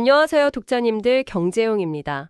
안녕하세요, 독자님들. 경제용입니다.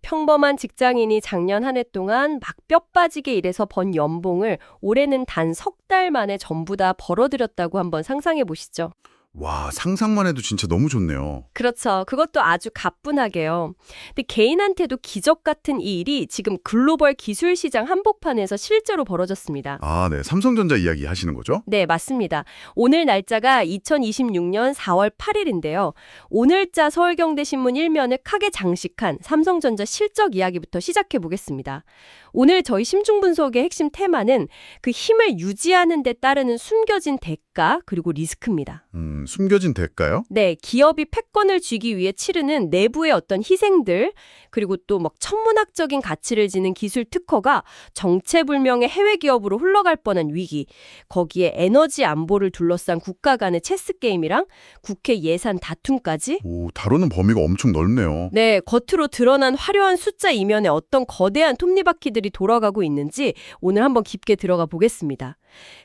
평범한 직장인이 작년 한 해 동안 막 뼈 빠지게 일해서 번 연봉을 올해는 단 석 달 만에 전부 다 벌어들였다고 한번 상상해 보시죠. 와, 상상만 해도 진짜 너무 좋네요. 그렇죠. 그것도 아주 가뿐하게요. 근데 개인한테도 기적 같은 이 일이 지금 글로벌 기술 시장 한복판에서 실제로 벌어졌습니다. 아, 네. 삼성전자 이야기 하시는 거죠? 네, 맞습니다. 오늘 날짜가 2026년 4월 8일인데요. 오늘자 서울경제 신문 1면을 크게 장식한 삼성전자 실적 이야기부터 시작해 보겠습니다. 오늘 저희 심층분석의 핵심 테마는 그 힘을 유지하는 데 따르는 숨겨진 대가 그리고 리스크입니다. 숨겨진 대가요? 네, 기업이 패권을 쥐기 위해 치르는 내부의 어떤 희생들, 그리고 또 막 천문학적인 가치를 지닌 기술 특허가 정체불명의 해외 기업으로 흘러갈 뻔한 위기, 거기에 에너지 안보를 둘러싼 국가 간의 체스 게임이랑 국회 예산 다툼까지. 오, 다루는 범위가 엄청 넓네요. 네, 겉으로 드러난 화려한 숫자 이면에 어떤 거대한 톱니바퀴들이 돌아가고 있는지 오늘 한번 깊게 들어가 보겠습니다.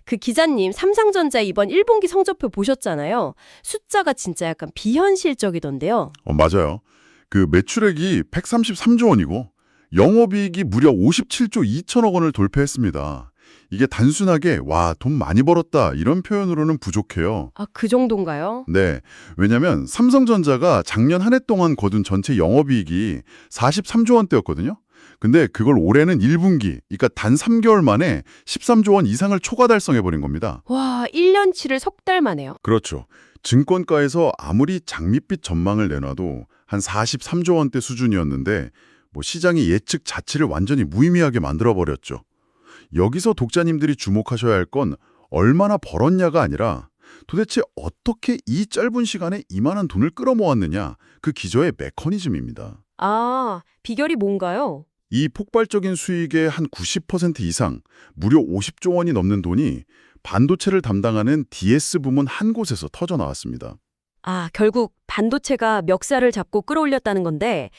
그 기자님, 삼성전자 이번 1분기 성적표 보셨잖아요. 숫자가 진짜 약간 비현실적이던데요. 맞아요. 그 매출액이 133조 원이고 영업이익이 무려 57조 2천억 원을 돌파했습니다. 이게 단순하게 와, 돈 많이 벌었다 이런 표현으로는 부족해요. 아, 그 정도인가요? 네, 왜냐하면 삼성전자가 작년 한 해 동안 거둔 전체 영업이익이 43조 원대였거든요. 근데 그걸 올해는 1분기, 그러니까 단 3개월 만에 13조 원 이상을 초과 달성해버린 겁니다. 와, 1년치를 석 달 만에요. 그렇죠. 증권가에서 아무리 장밋빛 전망을 내놔도 한 43조 원대 수준이었는데 시장의 예측 자체를 완전히 무의미하게 만들어버렸죠. 여기서 독자님들이 주목하셔야 할 건 얼마나 벌었냐가 아니라 도대체 어떻게 이 짧은 시간에 이만한 돈을 끌어모았느냐, 그 기저의 메커니즘입니다. 아, 비결이 뭔가요? 이 폭발적인 수익의 한 90% 이상, 무려 50조 원이 넘는 돈이 반도체를 담당하는 DS 부문 한 곳에서 터져 나왔습니다. 아, 결국 반도체가 멱살을 잡고 끌어올렸다는 건데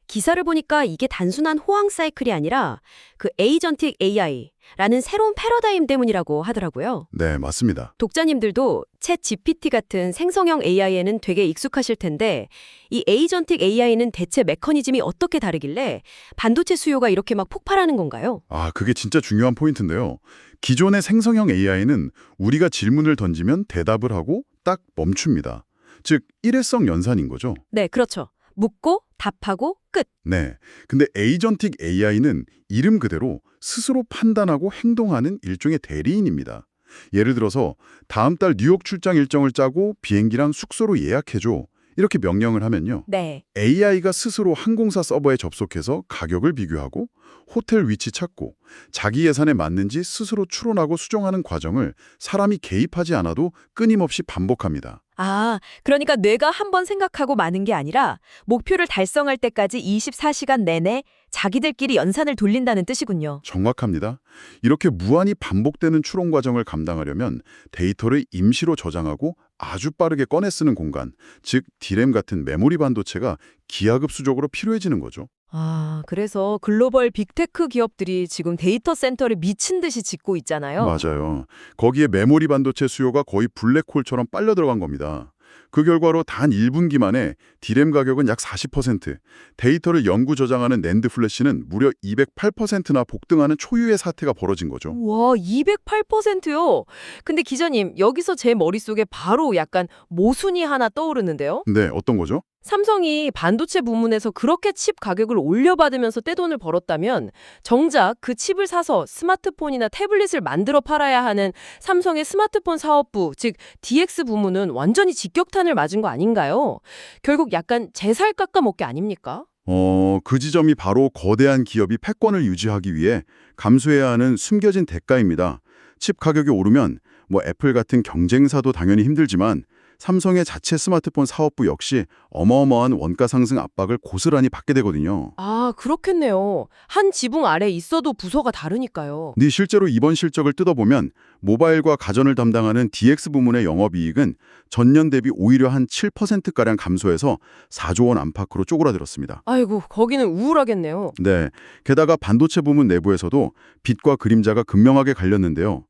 기사를 보니까 이게 단순한 호황 사이클이 아니라 그 에이전틱 AI라는 새로운 패러다임 때문이라고 하더라고요. 네, 맞습니다. 독자님들도 챗 GPT 같은 생성형 AI에는 되게 익숙하실 텐데 이 에이전틱 AI는 대체 메커니즘이 어떻게 다르길래 반도체 수요가 이렇게 막 폭발하는 건가요? 아, 그게 진짜 중요한 포인트인데요. 기존의 생성형 AI는 우리가 질문을 던지면 대답을 하고 딱 멈춥니다. 즉, 일회성 연산인 거죠. 네, 그렇죠. 묻고 답하고 끝. 네. 근데 에이전틱 AI는 이름 그대로 스스로 판단하고 행동하는 일종의 대리인입니다. 예를 들어서 다음 달 뉴욕 출장 일정을 짜고 비행기랑 숙소로 예약해줘. 이렇게 명령을 하면요. 네. AI가 스스로 항공사 서버에 접속해서 가격을 비교하고 호텔 위치 찾고 자기 예산에 맞는지 스스로 추론하고 수정하는 과정을 사람이 개입하지 않아도 끊임없이 반복합니다. 아, 그러니까 뇌가 한 번 생각하고 마는 게 아니라 목표를 달성할 때까지 24시간 내내 자기들끼리 연산을 돌린다는 뜻이군요. 정확합니다. 이렇게 무한히 반복되는 추론 과정을 감당하려면 데이터를 임시로 저장하고 아주 빠르게 꺼내 쓰는 공간, 즉 디램 같은 메모리 반도체가 기하급수적으로 필요해지는 거죠. 아, 그래서 글로벌 빅테크 기업들이 지금 데이터 센터를 미친 듯이 짓고 있잖아요. 맞아요. 거기에 메모리 반도체 수요가 거의 블랙홀처럼 빨려 들어간 겁니다. 그 결과로 단 1분기 만에 디램 가격은 약 40%, 데이터를 영구 저장하는 낸드 플래시는 무려 208%나 복등하는 초유의 사태가 벌어진 거죠. 와, 208%요? 근데 기자님, 여기서 제 머릿속에 바로 약간 모순이 하나 떠오르는데요? 네, 어떤 거죠? 삼성이 반도체 부문에서 그렇게 칩 가격을 올려받으면서 떼돈을 벌었다면 정작 그 칩을 사서 스마트폰이나 태블릿을 만들어 팔아야 하는 삼성의 스마트폰 사업부, 즉 DX 부문은 완전히 직격탄을 맞은 거 아닌가요? 결국 약간 제 살 깎아먹기 아닙니까? 그 지점이 바로 거대한 기업이 패권을 유지하기 위해 감수해야 하는 숨겨진 대가입니다. 칩 가격이 오르면 애플 같은 경쟁사도 당연히 힘들지만 삼성의 자체 스마트폰 사업부 역시 어마어마한 원가 상승 압박을 고스란히 받게 되거든요. 아, 그렇겠네요. 한 지붕 아래 있어도 부서가 다르니까요. 근데 실제로 이번 실적을 뜯어보면 모바일과 가전을 담당하는 DX 부문의 영업이익은 전년 대비 오히려 한 7%가량 감소해서 4조 원 안팎으로 쪼그라들었습니다. 아이고, 거기는 우울하겠네요. 네, 게다가 반도체 부문 내부에서도 빛과 그림자가 극명하게 갈렸는데요.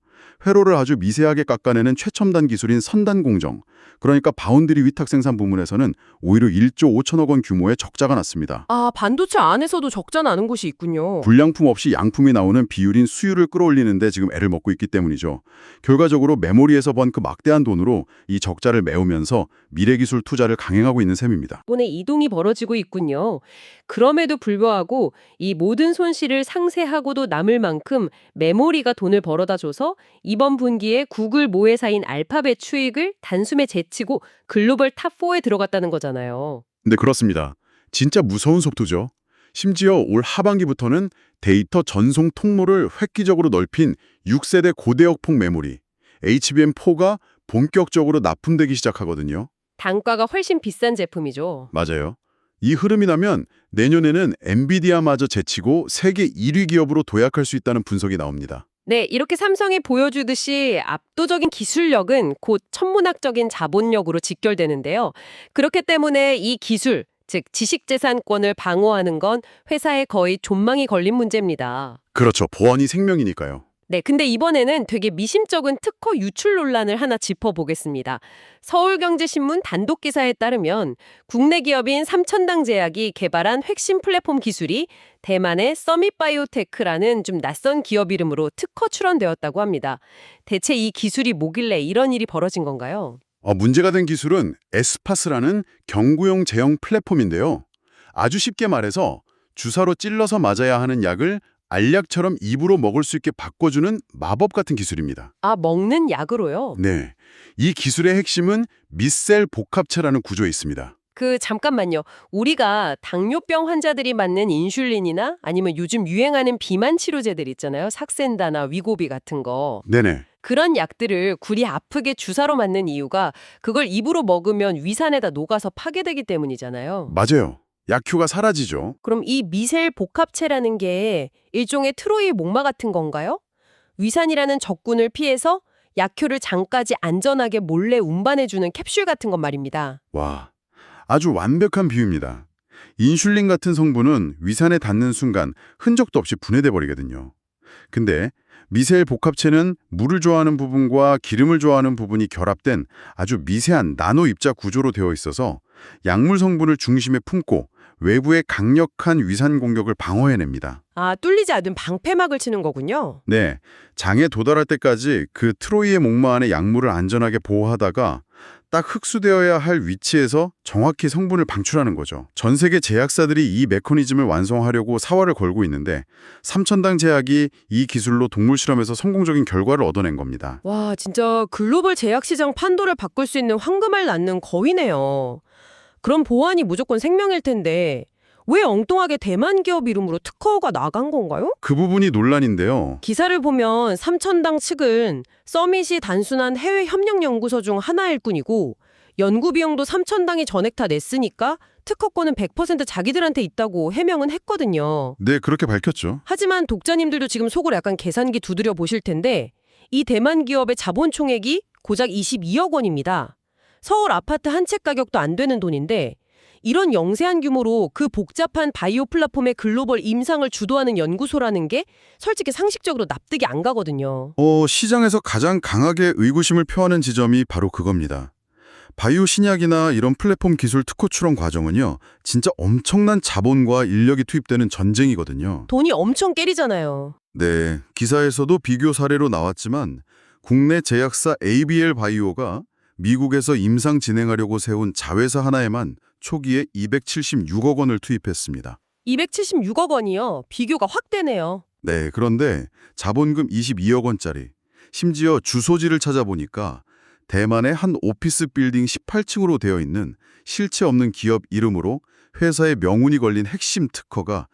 회로를 아주 미세하게 깎아내는 최첨단 기술인 선단 공정, 그러니까 바운드리 위탁 생산 부문에서는 오히려 1조 5천억 원 규모의 적자가 났습니다. 아, 반도체 안에서도 적자 나는 곳이 있군요. 불량품 없이 양품이 나오는 비율인 수율을 끌어올리는데 지금 애를 먹고 있기 때문이죠. 결과적으로 메모리에서 번 그 막대한 돈으로 이 적자를 메우면서 미래기술 투자를 강행하고 있는 셈입니다. 이번에 이동이 벌어지고 있군요. 그럼에도 불구하고 이 모든 손실을 상쇄하고도 남을 만큼 메모리가 돈을 벌어다 줘서 이번 분기에 구글 모회사인 알파벳 수익을 단숨에 제치고 글로벌 탑4에 들어갔다는 거잖아요. 네, 그렇습니다. 진짜 무서운 속도죠. 심지어 올 하반기부터는 데이터 전송 통로를 획기적으로 넓힌 6세대 고대역폭 메모리 HBM4가 본격적으로 납품되기 시작하거든요. 단가가 훨씬 비싼 제품이죠. 맞아요. 이 흐름이 나면 내년에는 엔비디아마저 제치고 세계 1위 기업으로 도약할 수 있다는 분석이 나옵니다. 네, 이렇게 삼성이 보여주듯이 압도적인 기술력은 곧 천문학적인 자본력으로 직결되는데요. 그렇기 때문에 이 기술, 즉 지식재산권을 방어하는 건 회사에 거의 존망이 걸린 문제입니다. 그렇죠. 보안이 생명이니까요. 네, 근데 이번에는 되게 미심쩍은 특허 유출 논란을 하나 짚어보겠습니다. 서울경제신문 단독 기사에 따르면 국내 기업인 삼천당제약이 개발한 핵심 플랫폼 기술이 대만의 서밋바이오테크라는 좀 낯선 기업 이름으로 특허 출원되었다고 합니다. 대체 이 기술이 뭐길래 이런 일이 벌어진 건가요? 문제가 된 기술은 에스파스라는 경구용 제형 플랫폼인데요. 아주 쉽게 말해서 주사로 찔러서 맞아야 하는 약을 알약처럼 입으로 먹을 수 있게 바꿔주는 마법 같은 기술입니다. 아, 먹는 약으로요? 네, 이 기술의 핵심은 미셀 복합체라는 구조에 있습니다. 잠깐만요. 우리가 당뇨병 환자들이 맞는 인슐린이나 아니면 요즘 유행하는 비만 치료제들 있잖아요. 삭센다나 위고비 같은 거. 네네. 그런 약들을 굴이 아프게 주사로 맞는 이유가 그걸 입으로 먹으면 위산에다 녹아서 파괴되기 때문이잖아요. 맞아요. 약효가 사라지죠. 그럼 이 미셀 복합체라는 게 일종의 트로이의 목마 같은 건가요? 위산이라는 적군을 피해서 약효를 장까지 안전하게 몰래 운반해주는 캡슐 같은 건 말입니다. 와, 아주 완벽한 비유입니다. 인슐린 같은 성분은 위산에 닿는 순간 흔적도 없이 분해돼 버리거든요. 근데 미셀 복합체는 물을 좋아하는 부분과 기름을 좋아하는 부분이 결합된 아주 미세한 나노 입자 구조로 되어 있어서 약물 성분을 중심에 품고 외부의 강력한 위산 공격을 방어해냅니다. 아, 뚫리지 않은 방패막을 치는 거군요. 네, 장에 도달할 때까지 그 트로이의 목마 안에 약물을 안전하게 보호하다가 딱 흡수되어야 할 위치에서 정확히 성분을 방출하는 거죠. 전 세계 제약사들이 이 메커니즘을 완성하려고 사활을 걸고 있는데 삼천당 제약이 이 기술로 동물 실험에서 성공적인 결과를 얻어낸 겁니다. 와, 진짜 글로벌 제약시장 판도를 바꿀 수 있는 황금알 낳는 거위네요. 그럼 보안이 무조건 생명일 텐데 왜 엉뚱하게 대만 기업 이름으로 특허가 나간 건가요? 그 부분이 논란인데요. 기사를 보면 삼천당 측은 서밋이 단순한 해외 협력 연구소 중 하나일 뿐이고 연구 비용도 삼천당이 전액 다 냈으니까 특허권은 100% 자기들한테 있다고 해명은 했거든요. 네, 그렇게 밝혔죠. 하지만 독자님들도 지금 속으로 약간 계산기 두드려 보실 텐데 이 대만 기업의 자본 총액이 고작 22억 원입니다. 서울 아파트 한 채 가격도 안 되는 돈인데 이런 영세한 규모로 그 복잡한 바이오 플랫폼의 글로벌 임상을 주도하는 연구소라는 게 솔직히 상식적으로 납득이 안 가거든요. 시장에서 가장 강하게 의구심을 표하는 지점이 바로 그겁니다. 바이오 신약이나 이런 플랫폼 기술 특허 출원 과정은요, 진짜 엄청난 자본과 인력이 투입되는 전쟁이거든요. 돈이 엄청 깨리잖아요. 네, 기사에서도 비교 사례로 나왔지만 국내 제약사 ABL 바이오가 미국에서 임상 진행하려고 세운 자회사 하나에만 초기에 276억 원을 투입했습니다. 276억 원이요. 비교가 확 되네요. 네, 그런데 자본금 22억 원짜리, 심지어 주소지를 찾아보니까 대만의 한 오피스 빌딩 18층으로 되어 있는 실체 없는 기업 이름으로 회사의 명운이 걸린 핵심 특허가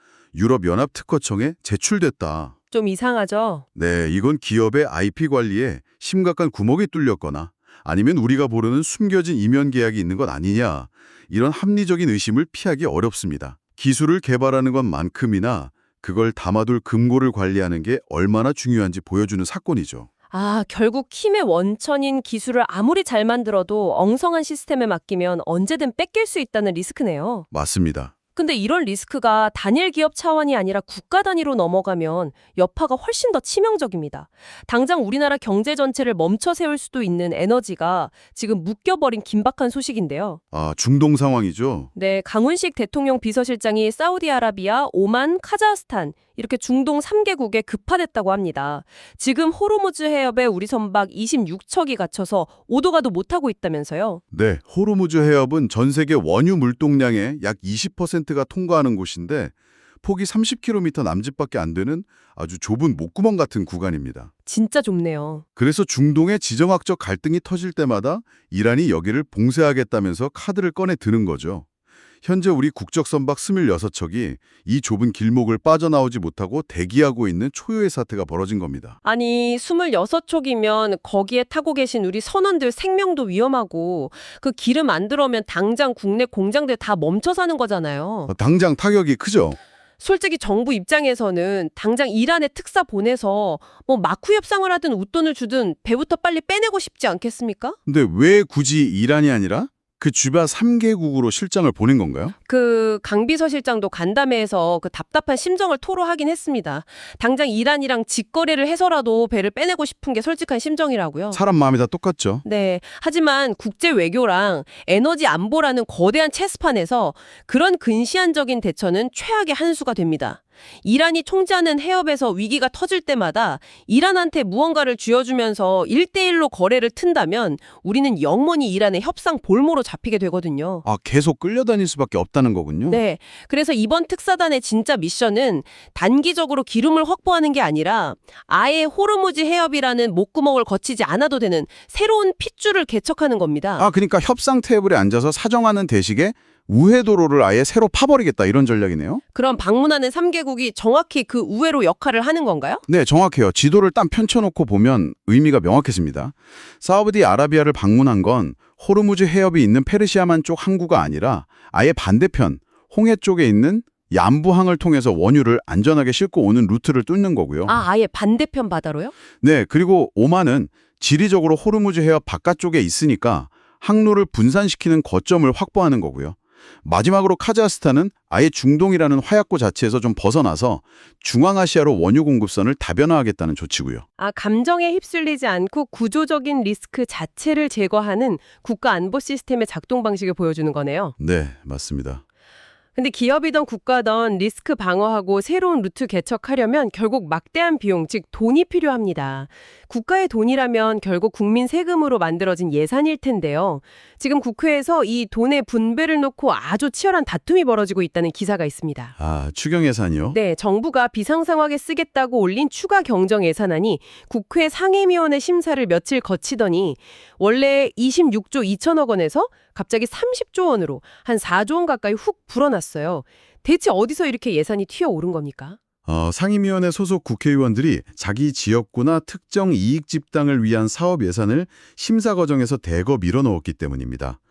유럽연합특허청에 제출됐다. 좀 이상하죠? 네, 이건 기업의 IP 관리에 심각한 구멍이 뚫렸거나 아니면 우리가 모르는 숨겨진 이면 계약이 있는 것 아니냐, 이런 합리적인 의심을 피하기 어렵습니다. 기술을 개발하는 것만큼이나 그걸 담아둘 금고를 관리하는 게 얼마나 중요한지 보여주는 사건이죠. 아, 결국 힘의 원천인 기술을 아무리 잘 만들어도 엉성한 시스템에 맡기면 언제든 뺏길 수 있다는 리스크네요. 맞습니다. 근데 이런 리스크가 단일 기업 차원이 아니라 국가 단위로 넘어가면 여파가 훨씬 더 치명적입니다. 당장 우리나라 경제 전체를 멈춰 세울 수도 있는 에너지가 지금 묶여버린 긴박한 소식인데요. 아, 중동 상황이죠. 네, 강훈식 대통령 비서실장이 사우디아라비아, 오만, 카자흐스탄 이렇게 중동 3개국에 급파됐다고 합니다. 지금 호르무즈 해협에 우리 선박 26척이 갇혀서 오도 가도 못하고 있다면서요. 네, 호르무즈 해협은 전 세계 원유 물동량의 약 20%가 통과하는 곳인데 폭이 30km 남짓밖에 안 되는 아주 좁은 목구멍 같은 구간입니다. 진짜 좁네요. 그래서 중동의 지정학적 갈등이 터질 때마다 이란이 여기를 봉쇄하겠다면서 카드를 꺼내 드는 거죠. 현재 우리 국적 선박 26척이 이 좁은 길목을 빠져나오지 못하고 대기하고 있는 초유의 사태가 벌어진 겁니다. 아니, 26척이면 거기에 타고 계신 우리 선원들 생명도 위험하고 그 기름 안 들어오면 당장 국내 공장들 다 멈춰 사는 거잖아요. 당장 타격이 크죠. 솔직히 정부 입장에서는 당장 이란에 특사 보내서 뭐 마쿠 협상을 하든 웃돈을 주든 배부터 빨리 빼내고 싶지 않겠습니까? 근데 왜 굳이 이란이 아니라 그 주변 3개국으로 실장을 보낸 건가요? 그 강비서실장도 간담회에서 그 답답한 심정을 토로하긴 했습니다. 당장 이란이랑 직거래를 해서라도 배를 빼내고 싶은 게 솔직한 심정이라고요. 사람 마음이 다 똑같죠. 네. 하지만 국제 외교랑 에너지 안보라는 거대한 체스판에서 그런 근시안적인 대처는 최악의 한 수가 됩니다. 이란이 통제하는 해협에서 위기가 터질 때마다 이란한테 무언가를 쥐어주면서 1대1로 거래를 튼다면 우리는 영원히 이란의 협상 볼모로 잡히게 되거든요. 아, 계속 끌려다닐 수밖에 없다는 거군요. 네. 그래서 이번 특사단의 진짜 미션은 단기적으로 기름을 확보하는 게 아니라 아예 호르무즈 해협이라는 목구멍을 거치지 않아도 되는 새로운 핏줄을 개척하는 겁니다. 아, 그러니까 협상 테이블에 앉아서 사정하는 대식에 우회도로를 아예 새로 파버리겠다 이런 전략이네요. 그럼 방문하는 3개국이 정확히 그 우회로 역할을 하는 건가요? 네, 정확해요. 지도를 딱 펼쳐놓고 보면 의미가 명확해집니다. 사우디아라비아를 방문한 건 호르무즈 해협이 있는 페르시아만 쪽 항구가 아니라 아예 반대편 홍해 쪽에 있는 얀부항을 통해서 원유를 안전하게 싣고 오는 루트를 뚫는 거고요. 아예 반대편 바다로요? 네, 그리고 오만은 지리적으로 호르무즈 해협 바깥쪽에 있으니까 항로를 분산시키는 거점을 확보하는 거고요. 마지막으로 카자흐스탄은 아예 중동이라는 화약고 자체에서 좀 벗어나서 중앙아시아로 원유 공급선을 다변화하겠다는 조치고요. 감정에 휩쓸리지 않고 구조적인 리스크 자체를 제거하는 국가 안보 시스템의 작동 방식을 보여주는 거네요. 네, 맞습니다. 근데 기업이든 국가든 리스크 방어하고 새로운 루트 개척하려면 결국 막대한 비용, 즉 돈이 필요합니다. 국가의 돈이라면 결국 국민 세금으로 만들어진 예산일 텐데요. 지금 국회에서 이 돈의 분배를 놓고 아주 치열한 다툼이 벌어지고 있다는 기사가 있습니다. 아, 추경 예산이요? 네, 정부가 비상상황에 쓰겠다고 올린 추가 경정 예산안이 국회 상임위원회 심사를 며칠 거치더니 원래 26조 2천억 원에서 갑자기 30조 원으로 한 4조 원 가까이 훅 불어났어요. 대체 어디서 이렇게 예산이 튀어오른 겁니까? 상임위원회 소속 국회의원들이 자기 지역구나 특정 이익 집단을 위한 사업 예산을 심사 과정에서 대거 밀어넣었기 때문입니다.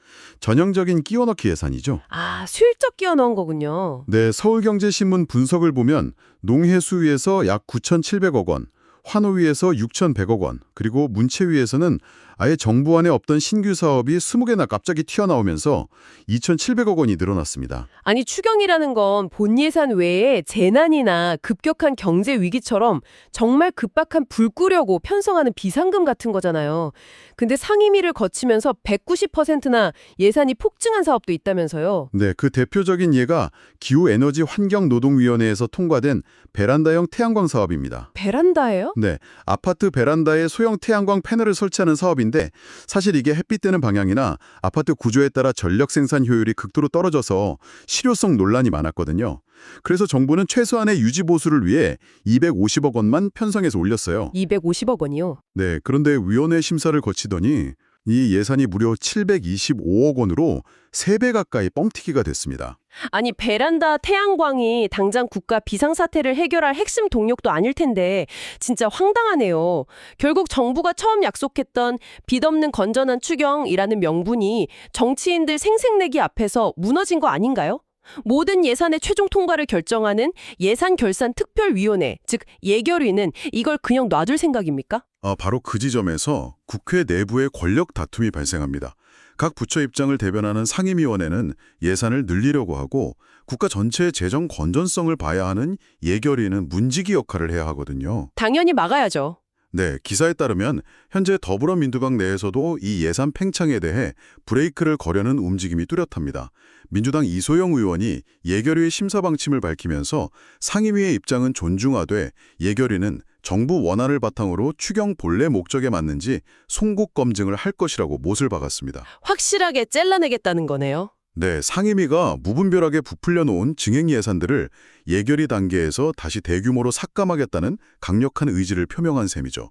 전형적인 끼워넣기 예산이죠. 슬쩍 끼워 넣은 거군요. 네, 서울경제신문 분석을 보면 농해수위에서 약 9,700억 원, 환호위에서 6,100억 원, 그리고 문체위에서는 아예 정부 안에 없던 신규 사업이 20개나 갑자기 튀어나오면서 2,700억 원이 늘어났습니다. 아니, 추경이라는 건 본 예산 외에 재난이나 급격한 경제 위기처럼 정말 급박한 불 끄려고 편성하는 비상금 같은 거잖아요. 근데 상임위를 거치면서 190%나 예산이 폭증한 사업도 있다면서요. 네, 그 대표적인 예가 기후에너지환경노동위원회에서 통과된 베란다형 태양광 사업입니다. 베란다예요? 네, 아파트 베란다에 소형 태양광 패널을 설치하는 사업인데 사실 이게 햇빛 드는 방향이나 아파트 구조에 따라 전력 생산 효율이 극도로 떨어져서 실효성 논란이 많았거든요. 그래서 정부는 최소한의 유지 보수를 위해 250억 원만 편성해서 올렸어요. 250억 원이요? 네, 그런데 위원회 심사를 거치더니 이 예산이 무려 725억 원으로 3배 가까이 뻥튀기가 됐습니다. 아니, 베란다 태양광이 당장 국가 비상사태를 해결할 핵심 동력도 아닐 텐데 진짜 황당하네요. 결국 정부가 처음 약속했던 빚 없는 건전한 추경이라는 명분이 정치인들 생색내기 앞에서 무너진 거 아닌가요? 모든 예산의 최종 통과를 결정하는 예산결산특별위원회, 즉 예결위는 이걸 그냥 놔둘 생각입니까? 바로 그 지점에서 국회 내부의 권력 다툼이 발생합니다. 각 부처 입장을 대변하는 상임위원회는 예산을 늘리려고 하고 국가 전체의 재정 건전성을 봐야 하는 예결위는 문지기 역할을 해야 하거든요. 당연히 막아야죠. 네, 기사에 따르면 현재 더불어민주당 내에서도 이 예산 팽창에 대해 브레이크를 거려는 움직임이 뚜렷합니다. 민주당 이소영 의원이 예결위의 심사 방침을 밝히면서 상임위의 입장은 존중하되 예결위는 정부 원안을 바탕으로 추경 본래 목적에 맞는지 송곡 검증을 할 것이라고 못을 박았습니다. 확실하게 잘라내겠다는 거네요. 네, 상임위가 무분별하게 부풀려 놓은 증액 예산들을 예결위 단계에서 다시 대규모로 삭감하겠다는 강력한 의지를 표명한 셈이죠.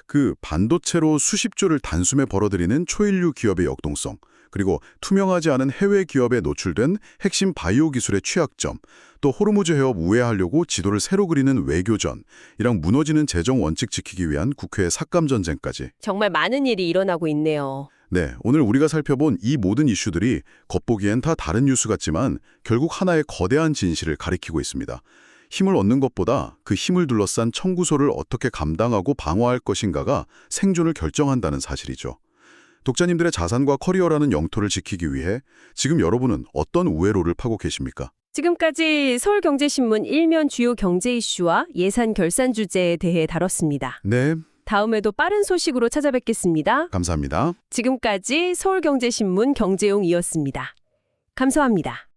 그 반도체로 수십조를 단숨에 벌어들이는 초일류 기업의 역동성, 그리고 투명하지 않은 해외 기업에 노출된 핵심 바이오 기술의 취약점, 또 호르무즈 해협 우회하려고 지도를 새로 그리는 외교전, 이랑 무너지는 재정 원칙 지키기 위한 국회의 삭감 전쟁까지. 정말 많은 일이 일어나고 있네요. 네, 오늘 우리가 살펴본 이 모든 이슈들이 겉보기엔 다 다른 뉴스 같지만 결국 하나의 거대한 진실을 가리키고 있습니다. 힘을 얻는 것보다 그 힘을 둘러싼 청구소를 어떻게 감당하고 방어할 것인가가 생존을 결정한다는 사실이죠. 독자님들의 자산과 커리어라는 영토를 지키기 위해 지금 여러분은 어떤 우회로를 파고 계십니까? 지금까지 서울경제신문 일면 주요 경제 이슈와 예산 결산 주제에 대해 다뤘습니다. 네, 다음에도 빠른 소식으로 찾아뵙겠습니다. 감사합니다. 지금까지 서울경제신문 경제용이었습니다. 감사합니다.